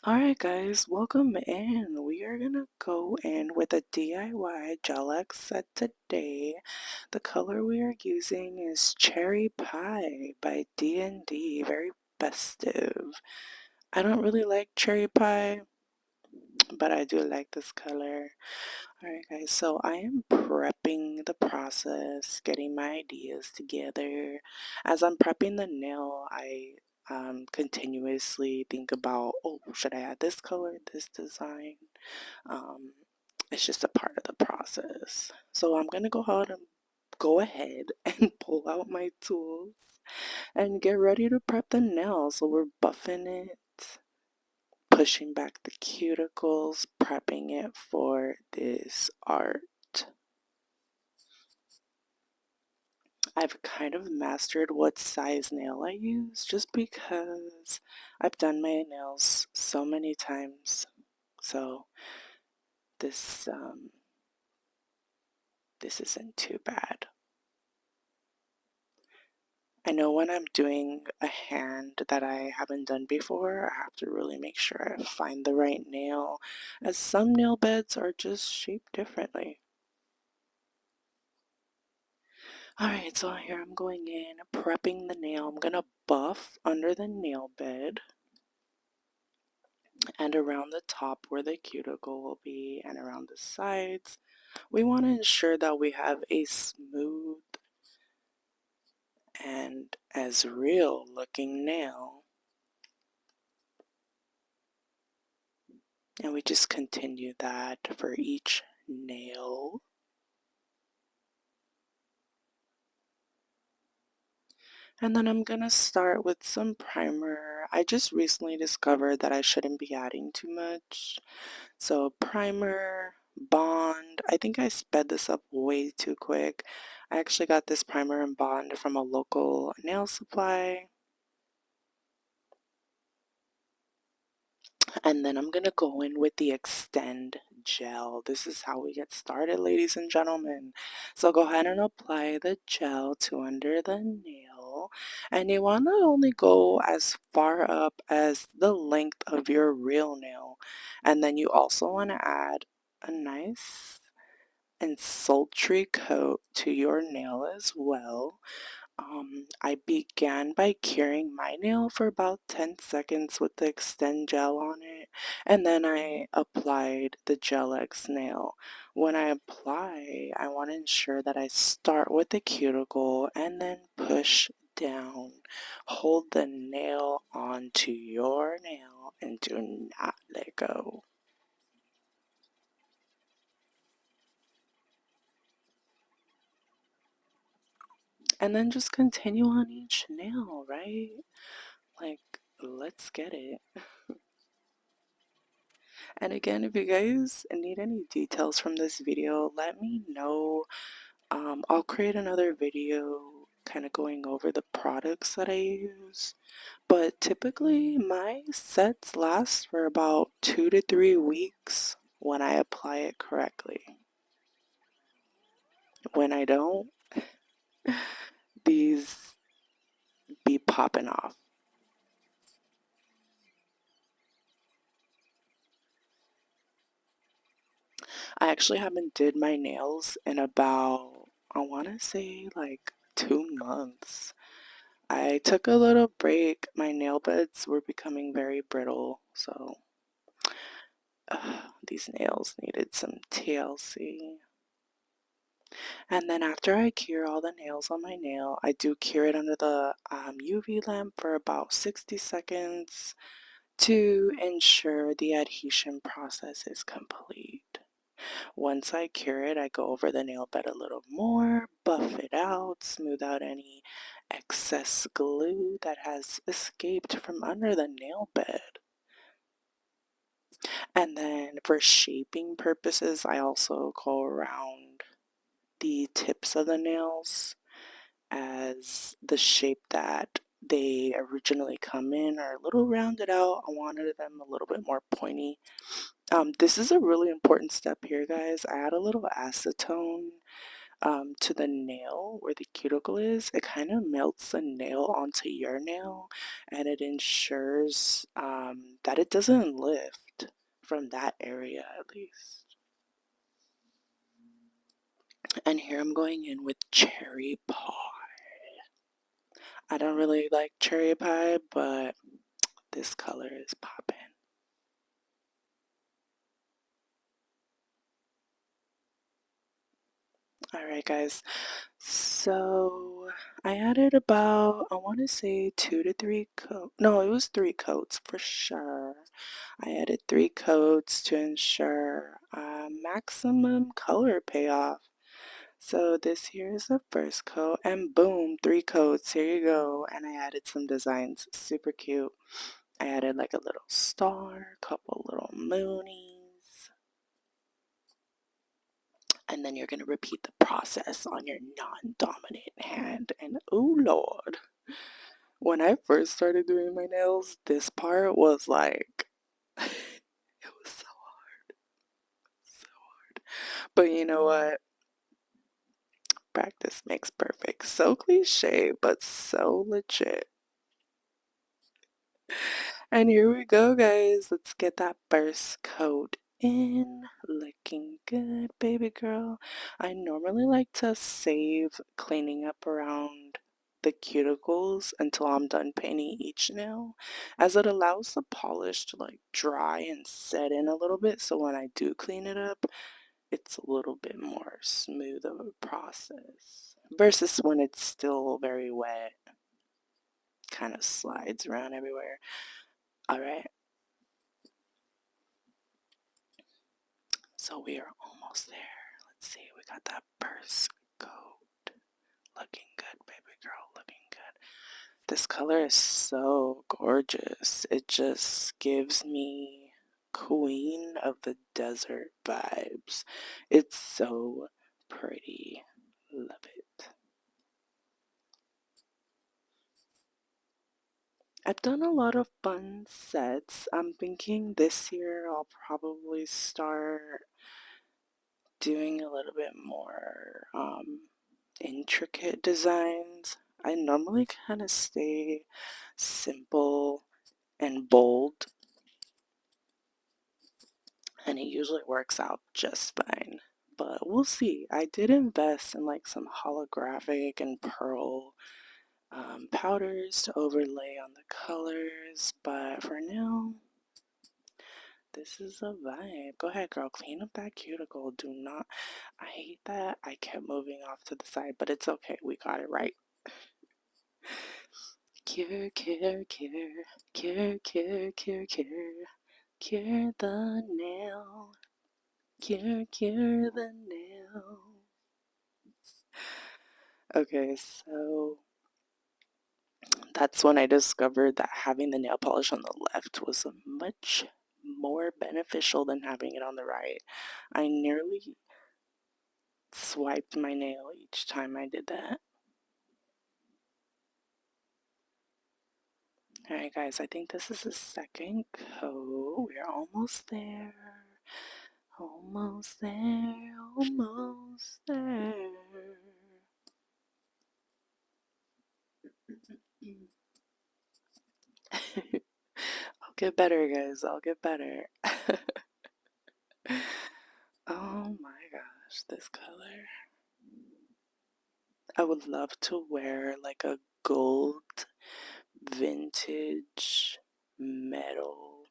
Alright guys, welcome in. We are gonna go in with a DIY gel X set today. The color we are using is Cherry Pie by D&D, very festive. I don't really like cherry pie, but I do like this color. Alright guys, so I am prepping the process, getting my ideas together. As I'm prepping the nail, I continuously think about, oh, should I add this color, this design? Um, it's just a part of the process. So I'm gonna go ahead and pull out my tools and get ready to prep the nail. So we're buffing it, pushing back the cuticles, prepping it for this art. I've kind of mastered what size nail I use just because I've done my nails so many times. So this this isn't too bad. I know when I'm doing a hand that I haven't done before, I have to really make sure I find the right nail, as some nail beds are just shaped differently. Alright, so here I'm going in, prepping the nail. I'm gonna buff under the nail bed and around the top where the cuticle will be and around the sides. We want to ensure that we have a smooth and as real looking nail. And we just continue that for each nail. And then I'm gonna start with some primer. I just recently discovered that I shouldn't be adding too much. So primer, bond. I think I sped this up way too quick. I actually got this primer and bond from a local nail supply. And then I'm gonna go in with the Extend gel. This is how we get started, ladies and gentlemen. So go ahead and apply the gel to under the nail. And you want to only go as far up as the length of your real nail. And then you also want to add a nice and sultry coat to your nail as well. I began by curing my nail for about 10 seconds with the Extend gel on it, and then I applied the Gel X nail. When I apply, I want to ensure that I start with the cuticle and then push down. Hold the nail onto your nail and do not let go. And then just continue on each nail, right? Like, let's get it. And again, if you guys need any details from this video, let me know. I'll create another video kind of going over the products that I use. But typically, my sets last for about 2 to 3 weeks when I apply it correctly. When I don't, these be popping off. I actually haven't did my nails in about, I want to say like 2 months. I took a little break. My nail beds were becoming very brittle, so these nails needed some TLC. And then after I cure all the nails on my nail, I do cure it under the UV lamp for about 60 seconds to ensure the adhesion process is complete. Once I cure it, I go over the nail bed a little more, buff it out, smooth out any excess glue that has escaped from under the nail bed. And then for shaping purposes, I also go around the tips of the nails as the shape that they originally come in are a little rounded out. I wanted them a little bit more pointy. This is a really important step here, guys. I add a little acetone to the nail where the cuticle is, it kind of melts the nail onto your nail and it ensures that it doesn't lift from that area at least. And here I'm going in with cherry pie. I don't really like cherry pie, but this color is popping. Alright guys, so I added about, I want to say 2 to 3 coats. No, it was 3 coats for sure. I added 3 coats to ensure maximum color payoff. So this here is the first coat, and boom, 3 coats, here you go. And I added some designs, super cute. I added like a little star, a couple little moonies, and then you're going to repeat the process on your non-dominant hand. And oh Lord, when I first started doing my nails, this part was like, it was so hard, so hard. But you know what? Practice makes perfect. So cliche, but so legit. And here we go, guys. Let's get that first coat in. Looking good, baby girl. I normally like to save cleaning up around the cuticles until I'm done painting each nail, as it allows the polish to like dry and set in a little bit, so when I do clean it up, it's a little bit more smooth of a process versus when it's still very wet, kind of slides around everywhere. All right, so we are almost there. Let's see, we got that first coat. Looking good, baby girl, looking good. This color is so gorgeous. It just gives me Queen of the Desert vibes. It's so pretty. Love it. I've done a lot of fun sets. I'm thinking this year I'll probably start doing a little bit more intricate designs. I normally kind of stay simple and bold, and it usually works out just fine. But we'll see. I did invest in like some holographic and pearl powders to overlay on the colors, but for now, this is a vibe. Go ahead, girl. Clean up that cuticle. Do not. I hate that I kept moving off to the side, but it's okay. We got it right. Cure, cure, cure. Cure, cure, cure, cure. Cure the nail. Cure, cure the nail. Okay, so that's when I discovered that having the nail polish on the left was much more beneficial than having it on the right. I nearly swiped my nail each time I did that. Alright guys, I think this is the second coat. We're almost there. Almost there. Almost there. I'll get better, guys. I'll get better. Oh my gosh, this color. I would love to wear like a gold vintage metal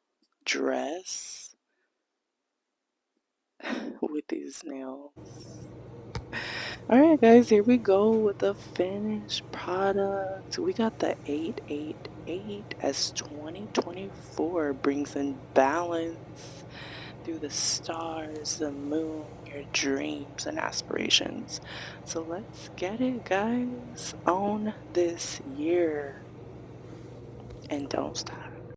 dress with these nails. Alright guys, here we go with the finished product. We got the 888 as 2024 brings in balance through the stars, the moon, your dreams and aspirations. So let's get it, guys. Own this year and don't stop.